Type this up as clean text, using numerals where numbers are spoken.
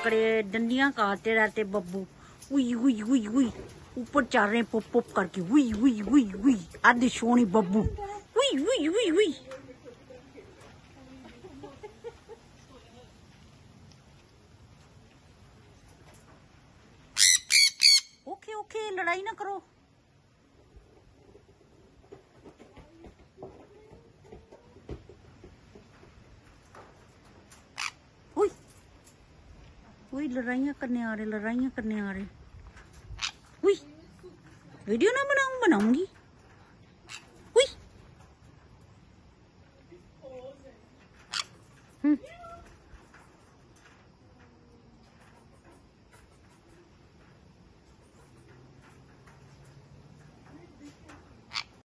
पकड़े डंडियां काटते रहते बब्बू। हुई हुई हुई हुई ऊपर चढ़ रहे पुप पुप करके। हुई हुई हुई हुई आधे सोनी बब्बू। हुई हुई हुई हुई। ओके ओके लड़ाई ना करो। हुई लड़ाइयाँ करने आ रहे, लड़ाइयाँ करने आ रहे। हुई वीडियो ना बनाऊंगी।